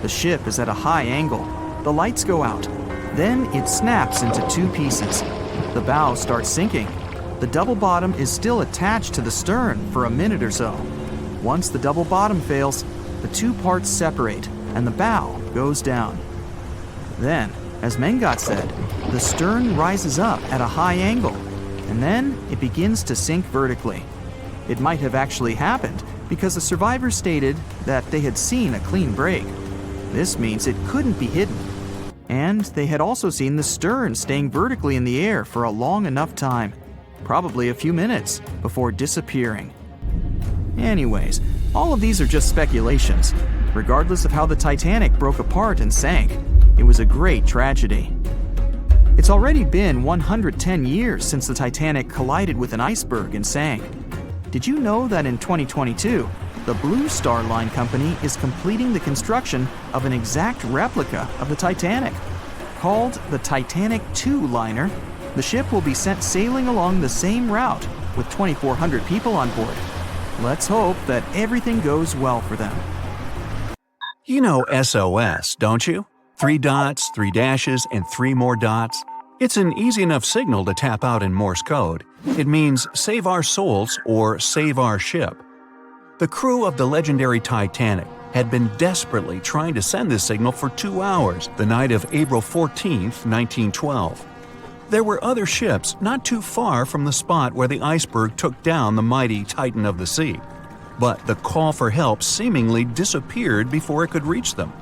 The ship is at a high angle. The lights go out. Then it snaps into two pieces. The bow starts sinking. The double bottom is still attached to the stern for a minute or so. Once the double bottom fails, the two parts separate and the bow goes down. Then, as Mengott said, the stern rises up at a high angle, and then it begins to sink vertically. It might have actually happened because the survivors stated that they had seen a clean break. This means it couldn't be hidden. And they had also seen the stern staying vertically in the air for a long enough time, probably a few minutes, before disappearing. Anyways, all of these are just speculations. Regardless of how the Titanic broke apart and sank, it was a great tragedy. It's already been 110 years since the Titanic collided with an iceberg and sank. Did you know that in 2022, the Blue Star Line Company is completing the construction of an exact replica of the Titanic? Called the Titanic II liner, the ship will be sent sailing along the same route with 2,400 people on board. Let's hope that everything goes well for them. You know SOS, don't you? 3 dots, 3 dashes, and 3 more dots. It's an easy enough signal to tap out in Morse code. It means save our souls or save our ship. The crew of the legendary Titanic had been desperately trying to send this signal for 2 hours the night of April 14, 1912. There were other ships not too far from the spot where the iceberg took down the mighty Titan of the sea, but the call for help seemingly disappeared before it could reach them.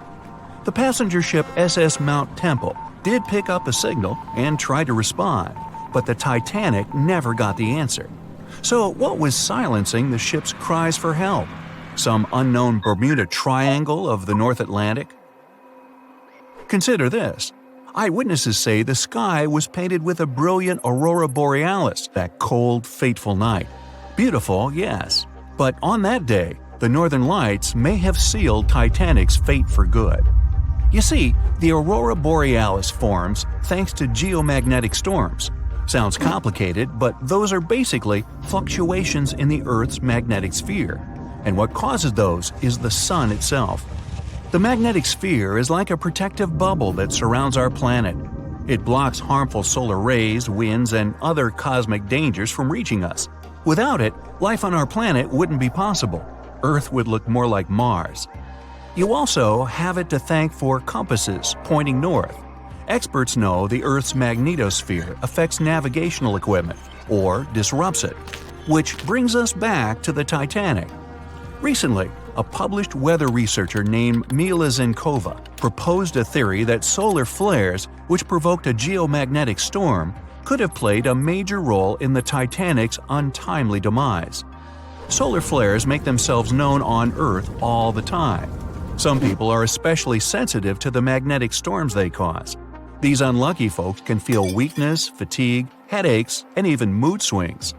The passenger ship SS Mount Temple did pick up a signal and try to respond, but the Titanic never got the answer. So what was silencing the ship's cries for help? Some unknown Bermuda Triangle of the North Atlantic? Consider this. Eyewitnesses say the sky was painted with a brilliant aurora borealis that cold, fateful night. Beautiful, yes. But on that day, the northern lights may have sealed Titanic's fate for good. You see, the aurora borealis forms thanks to geomagnetic storms. Sounds complicated, but those are basically fluctuations in the Earth's magnetic sphere. And what causes those is the sun itself. The magnetic sphere is like a protective bubble that surrounds our planet. It blocks harmful solar rays, winds, and other cosmic dangers from reaching us. Without it, life on our planet wouldn't be possible. Earth would look more like Mars. You also have it to thank for compasses pointing north. Experts know the Earth's magnetosphere affects navigational equipment, or disrupts it. Which brings us back to the Titanic. Recently, a published weather researcher named Mila Zenkova proposed a theory that solar flares, which provoked a geomagnetic storm, could have played a major role in the Titanic's untimely demise. Solar flares make themselves known on Earth all the time. Some people are especially sensitive to the magnetic storms they cause. These unlucky folks can feel weakness, fatigue, headaches, and even mood swings.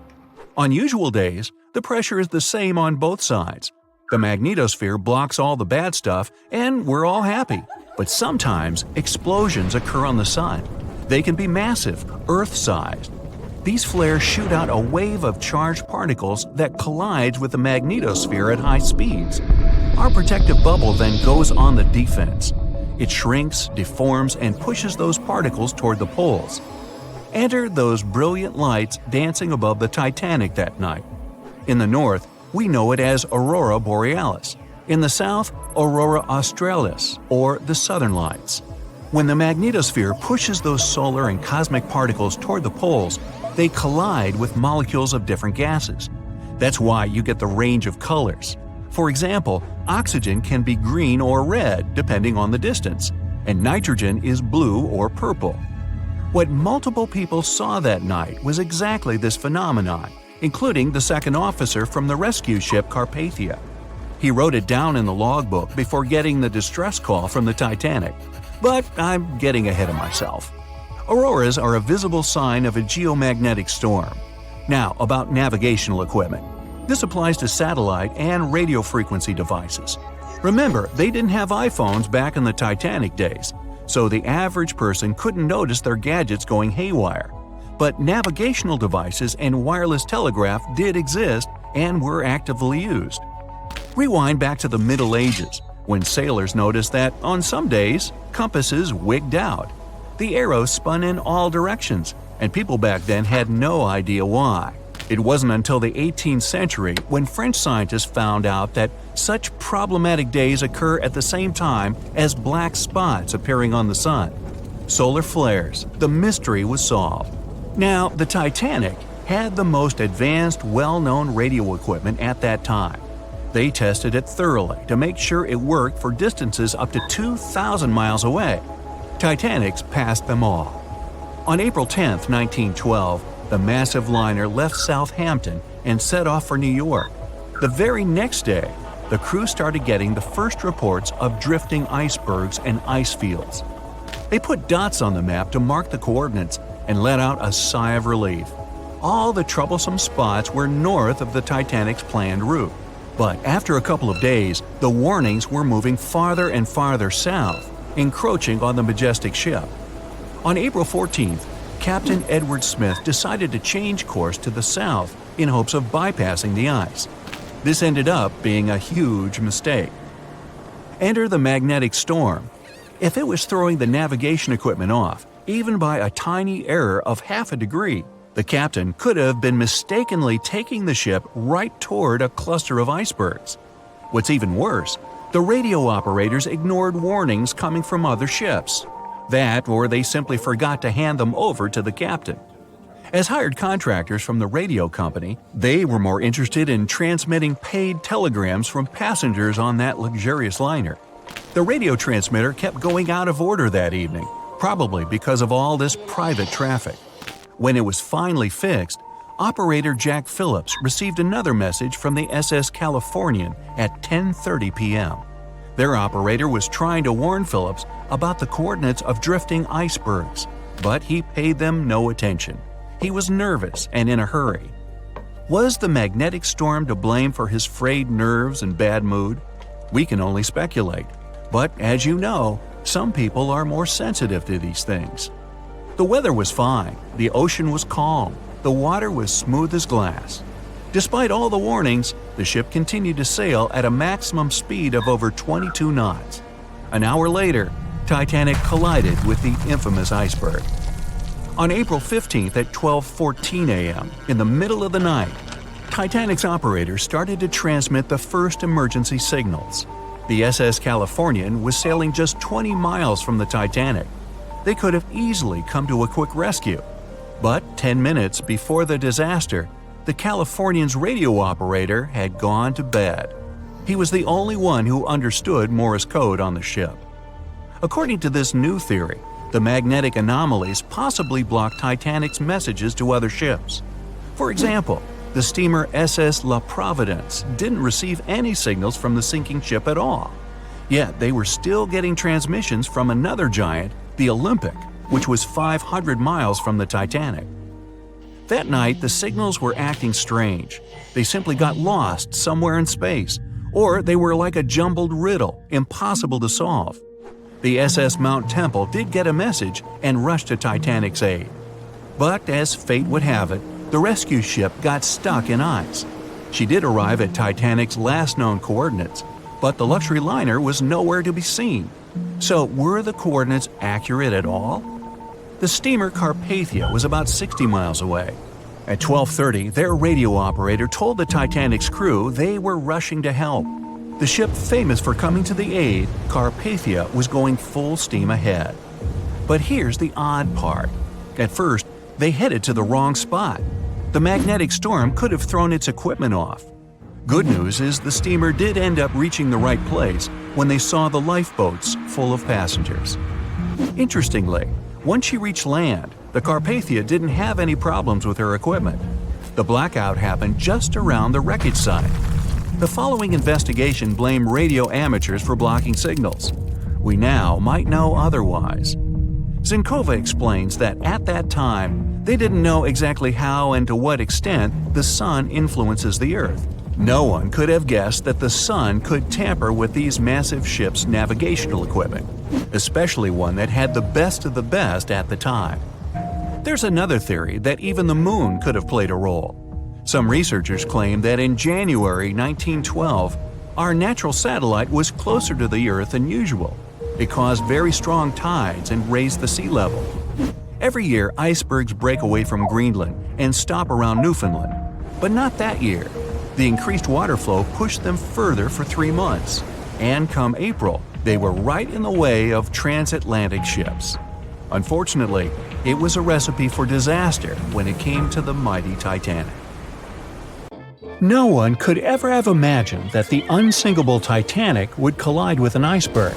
On usual days, the pressure is the same on both sides. The magnetosphere blocks all the bad stuff, and we're all happy. But sometimes, explosions occur on the sun. They can be massive, Earth-sized. These flares shoot out a wave of charged particles that collides with the magnetosphere at high speeds. Our protective bubble then goes on the defense. It shrinks, deforms, and pushes those particles toward the poles. Enter those brilliant lights dancing above the Titanic that night. In the north, we know it as Aurora Borealis. In the south, Aurora Australis, or the Southern Lights. When the magnetosphere pushes those solar and cosmic particles toward the poles, they collide with molecules of different gases. That's why you get the range of colors. For example, oxygen can be green or red depending on the distance, and nitrogen is blue or purple. What multiple people saw that night was exactly this phenomenon, including the second officer from the rescue ship Carpathia. He wrote it down in the logbook before getting the distress call from the Titanic. But I'm getting ahead of myself. Auroras are a visible sign of a geomagnetic storm. Now, about navigational equipment. This applies to satellite and radio frequency devices. Remember, they didn't have iPhones back in the Titanic days, so the average person couldn't notice their gadgets going haywire. But navigational devices and wireless telegraph did exist and were actively used. Rewind back to the Middle Ages, when sailors noticed that, on some days, compasses wigged out. The arrows spun in all directions, and people back then had no idea why. It wasn't until the 18th century when French scientists found out that such problematic days occur at the same time as black spots appearing on the sun. Solar flares, the mystery was solved. Now, the Titanic had the most advanced, well-known radio equipment at that time. They tested it thoroughly to make sure it worked for distances up to 2,000 miles away. Titanics passed them all. On April 10, 1912, the massive liner left Southampton and set off for New York. The very next day, the crew started getting the first reports of drifting icebergs and ice fields. They put dots on the map to mark the coordinates and let out a sigh of relief. All the troublesome spots were north of the Titanic's planned route. But after a couple of days, the warnings were moving farther and farther south, encroaching on the majestic ship. On April 14th, Captain Edward Smith decided to change course to the south in hopes of bypassing the ice. This ended up being a huge mistake. Enter the magnetic storm. If it was throwing the navigation equipment off, even by a tiny error of half a degree, the captain could have been mistakenly taking the ship right toward a cluster of icebergs. What's even worse, the radio operators ignored warnings coming from other ships. That, or they simply forgot to hand them over to the captain. As hired contractors from the radio company, they were more interested in transmitting paid telegrams from passengers on that luxurious liner. The radio transmitter kept going out of order that evening, probably because of all this private traffic. When it was finally fixed, operator Jack Phillips received another message from the SS Californian at 10:30 p.m. Their operator was trying to warn Phillips about the coordinates of drifting icebergs, but he paid them no attention. He was nervous and in a hurry. Was the magnetic storm to blame for his frayed nerves and bad mood? We can only speculate. But as you know, some people are more sensitive to these things. The weather was fine, the ocean was calm, the water was smooth as glass. Despite all the warnings, the ship continued to sail at a maximum speed of over 22 knots. An hour later, Titanic collided with the infamous iceberg. On April 15th at 12:14 a.m., in the middle of the night, Titanic's operator started to transmit the first emergency signals. The SS Californian was sailing just 20 miles from the Titanic. They could have easily come to a quick rescue. But 10 minutes before the disaster, the Californian's radio operator had gone to bed. He was the only one who understood Morse code on the ship. According to this new theory, the magnetic anomalies possibly blocked Titanic's messages to other ships. For example, the steamer SS La Providence didn't receive any signals from the sinking ship at all. Yet they were still getting transmissions from another giant, the Olympic, which was 500 miles from the Titanic. That night, the signals were acting strange. They simply got lost somewhere in space, or they were like a jumbled riddle, impossible to solve. The SS Mount Temple did get a message and rushed to Titanic's aid. But as fate would have it, the rescue ship got stuck in ice. She did arrive at Titanic's last known coordinates, but the luxury liner was nowhere to be seen. So were the coordinates accurate at all? The steamer Carpathia was about 60 miles away. At 12:30, their radio operator told the Titanic's crew they were rushing to help. The ship famous for coming to the aid, Carpathia was going full steam ahead. But here's the odd part. At first, they headed to the wrong spot. The magnetic storm could have thrown its equipment off. Good news is the steamer did end up reaching the right place when they saw the lifeboats full of passengers. Interestingly, once she reached land, the Carpathia didn't have any problems with her equipment. The blackout happened just around the wreckage site. The following investigation blamed radio amateurs for blocking signals. We now might know otherwise. Zinkova explains that at that time, they didn't know exactly how and to what extent the sun influences the Earth. No one could have guessed that the sun could tamper with these massive ships' navigational equipment, especially one that had the best of the best at the time. There's another theory that even the moon could have played a role. Some researchers claim that in January 1912, our natural satellite was closer to the Earth than usual. It caused very strong tides and raised the sea level. Every year, icebergs break away from Greenland and stop around Newfoundland. But not that year. The increased water flow pushed them further for 3 months. And come April, they were right in the way of transatlantic ships. Unfortunately, it was a recipe for disaster when it came to the mighty Titanic. No one could ever have imagined that the unsinkable Titanic would collide with an iceberg,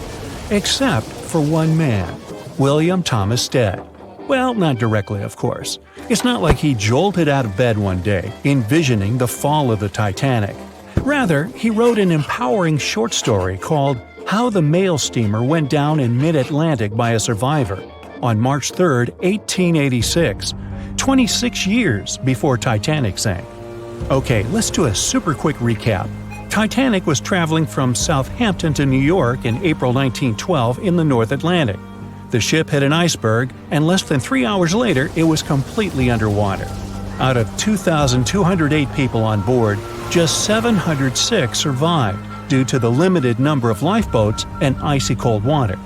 except for one man, William Thomas Stead. Well, not directly, of course. It's not like he jolted out of bed one day, envisioning the fall of the Titanic. Rather, he wrote an empowering short story called How the Mail Steamer Went Down in Mid-Atlantic by a Survivor on March 3, 1886, 26 years before Titanic sank. Okay, let's do a super quick recap. Titanic was traveling from Southampton to New York in April 1912 in the North Atlantic. The ship hit an iceberg, and less than 3 hours later, it was completely underwater. Out of 2,208 people on board, just 706 survived due to the limited number of lifeboats and icy cold water.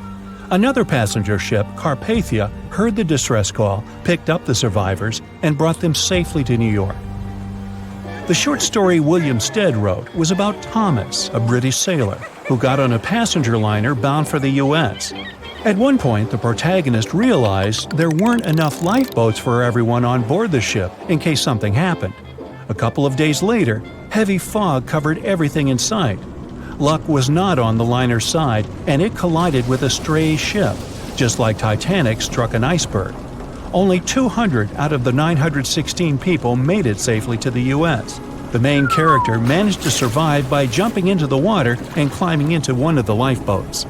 Another passenger ship, Carpathia, heard the distress call, picked up the survivors, and brought them safely to New York. The short story William Stead wrote was about Thomas, a British sailor, who got on a passenger liner bound for the U.S. At one point, the protagonist realized there weren't enough lifeboats for everyone on board the ship in case something happened. A couple of days later, heavy fog covered everything in sight. Luck was not on the liner's side, and it collided with a stray ship, just like Titanic struck an iceberg. Only 200 out of the 916 people made it safely to the U.S. The main character managed to survive by jumping into the water and climbing into one of the lifeboats.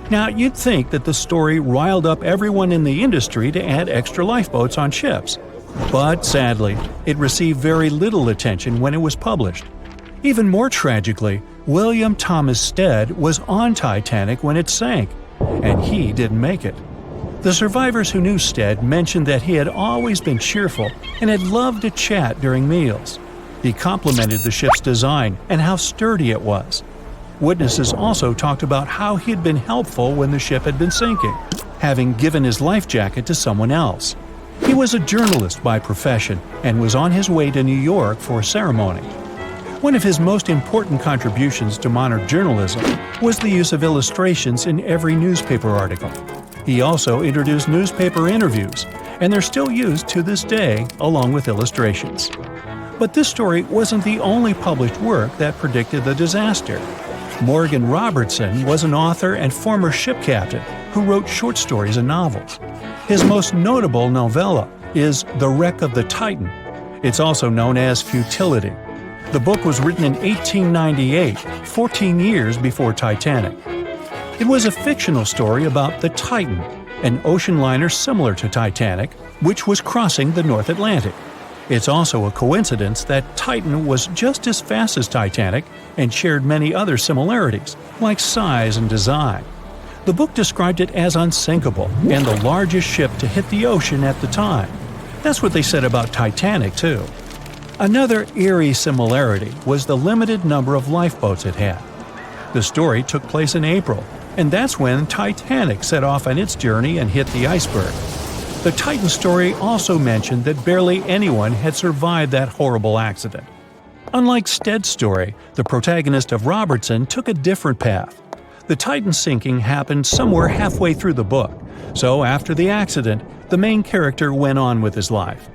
Now, you'd think that the story riled up everyone in the industry to add extra lifeboats on ships. But sadly, it received very little attention when it was published. Even more tragically, William Thomas Stead was on Titanic when it sank, and he didn't make it. The survivors who knew Stead mentioned that he had always been cheerful and had loved to chat during meals. He complimented the ship's design and how sturdy it was. Witnesses also talked about how he had been helpful when the ship had been sinking, having given his life jacket to someone else. He was a journalist by profession and was on his way to New York for a ceremony. One of his most important contributions to modern journalism was the use of illustrations in every newspaper article. He also introduced newspaper interviews, and they're still used to this day along with illustrations. But this story wasn't the only published work that predicted the disaster. Morgan Robertson was an author and former ship captain who wrote short stories and novels. His most notable novella is The Wreck of the Titan. It's also known as Futility. The book was written in 1898, 14 years before Titanic. It was a fictional story about the Titan, an ocean liner similar to Titanic, which was crossing the North Atlantic. It's also a coincidence that Titan was just as fast as Titanic and shared many other similarities, like size and design. The book described it as unsinkable and the largest ship to hit the ocean at the time. That's what they said about Titanic, too. Another eerie similarity was the limited number of lifeboats it had. The story took place in April, and that's when Titanic set off on its journey and hit the iceberg. The Titan story also mentioned that barely anyone had survived that horrible accident. Unlike Stead's story, the protagonist of Robertson took a different path. The Titan sinking happened somewhere halfway through the book, so after the accident, the main character went on with his life.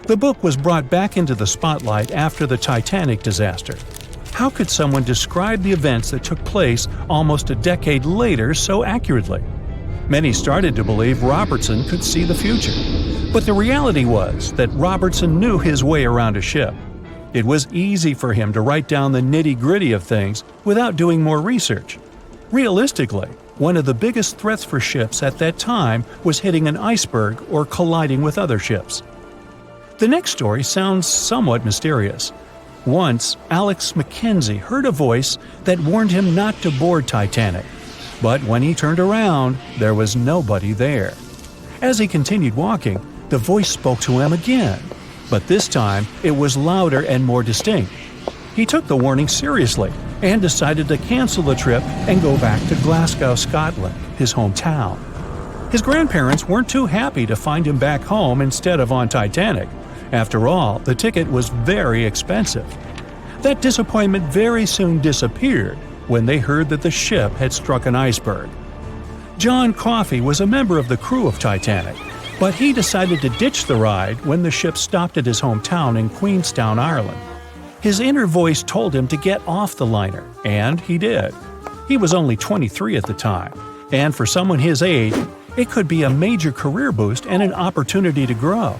The book was brought back into the spotlight after the Titanic disaster. How could someone describe the events that took place almost a decade later so accurately? Many started to believe Robertson could see the future. But the reality was that Robertson knew his way around a ship. It was easy for him to write down the nitty-gritty of things without doing more research. Realistically, one of the biggest threats for ships at that time was hitting an iceberg or colliding with other ships. The next story sounds somewhat mysterious. Once, Alex Mackenzie heard a voice that warned him not to board Titanic. But when he turned around, there was nobody there. As he continued walking, the voice spoke to him again, but this time it was louder and more distinct. He took the warning seriously and decided to cancel the trip and go back to Glasgow, Scotland, his hometown. His grandparents weren't too happy to find him back home instead of on Titanic. After all, the ticket was very expensive. That disappointment very soon disappeared when they heard that the ship had struck an iceberg. John Coffey was a member of the crew of Titanic, but he decided to ditch the ride when the ship stopped at his hometown in Queenstown, Ireland. His inner voice told him to get off the liner, and he did. He was only 23 at the time, and for someone his age, it could be a major career boost and an opportunity to grow.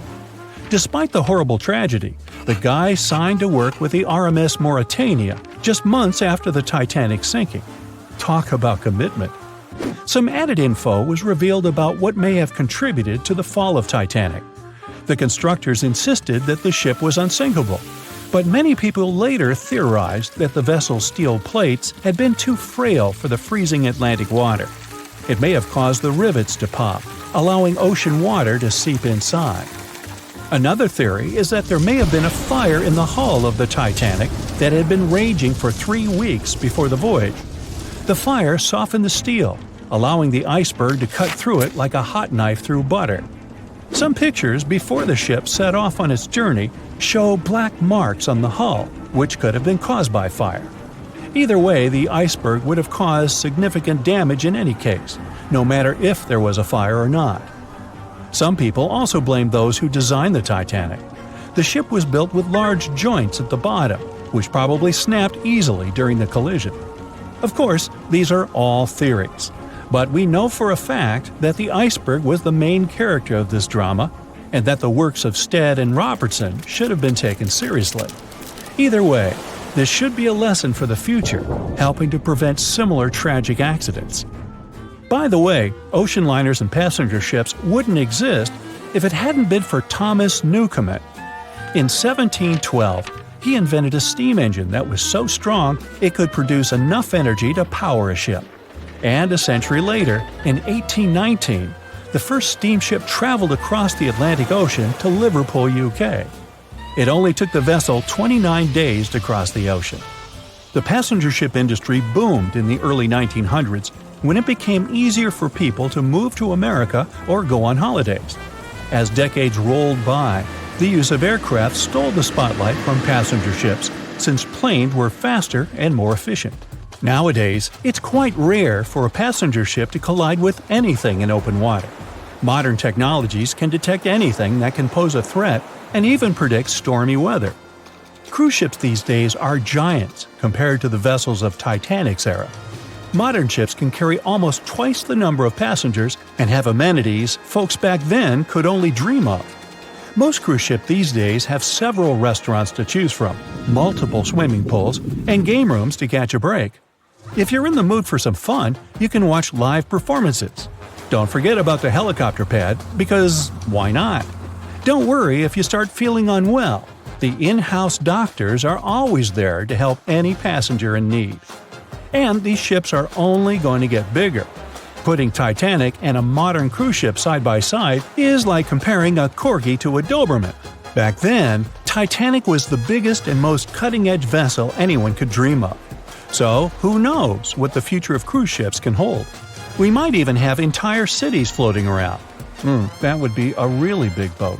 Despite the horrible tragedy, the guy signed to work with the RMS Mauritania just months after the Titanic sinking. Talk about commitment. Some added info was revealed about what may have contributed to the fall of Titanic. The constructors insisted that the ship was unsinkable, but many people later theorized that the vessel's steel plates had been too frail for the freezing Atlantic water. It may have caused the rivets to pop, allowing ocean water to seep inside. Another theory is that there may have been a fire in the hull of the Titanic that had been raging for 3 weeks before the voyage. The fire softened the steel, allowing the iceberg to cut through it like a hot knife through butter. Some pictures before the ship set off on its journey show black marks on the hull, which could have been caused by fire. Either way, the iceberg would have caused significant damage in any case, no matter if there was a fire or not. Some people also blame those who designed the Titanic. The ship was built with large joints at the bottom, which probably snapped easily during the collision. Of course, these are all theories. But we know for a fact that the Iceberg was the main character of this drama, and that the works of Stead and Robertson should have been taken seriously. Either way, this should be a lesson for the future, helping to prevent similar tragic accidents. By the way, ocean liners and passenger ships wouldn't exist if it hadn't been for Thomas Newcomen. In 1712, he invented a steam engine that was so strong it could produce enough energy to power a ship. And a century later, in 1819, the first steamship traveled across the Atlantic Ocean to Liverpool, UK. It only took the vessel 29 days to cross the ocean. The passenger ship industry boomed in the early 1900s when it became easier for people to move to America or go on holidays. As decades rolled by, the use of aircraft stole the spotlight from passenger ships since planes were faster and more efficient. Nowadays, it's quite rare for a passenger ship to collide with anything in open water. Modern technologies can detect anything that can pose a threat and even predict stormy weather. Cruise ships these days are giants compared to the vessels of Titanic's era. Modern ships can carry almost twice the number of passengers and have amenities folks back then could only dream of. Most cruise ships these days have several restaurants to choose from, multiple swimming pools, and game rooms to catch a break. If you're in the mood for some fun, you can watch live performances. Don't forget about the helicopter pad, because why not? Don't worry if you start feeling unwell. The in-house doctors are always there to help any passenger in need. And these ships are only going to get bigger. Putting Titanic and a modern cruise ship side by side is like comparing a Corgi to a Doberman. Back then, Titanic was the biggest and most cutting-edge vessel anyone could dream of. So, who knows what the future of cruise ships can hold? We might even have entire cities floating around. That would be a really big boat.